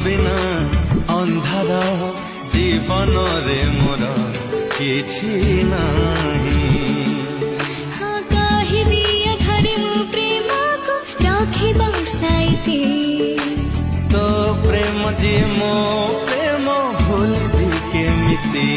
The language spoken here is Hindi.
बिना अंधार जीवन रे मोर किछि नाही। हाँ कहबी घर मो प्रेम को राखी बसाइते तो प्रेम जी मो प्रेम भूल भी केमिति।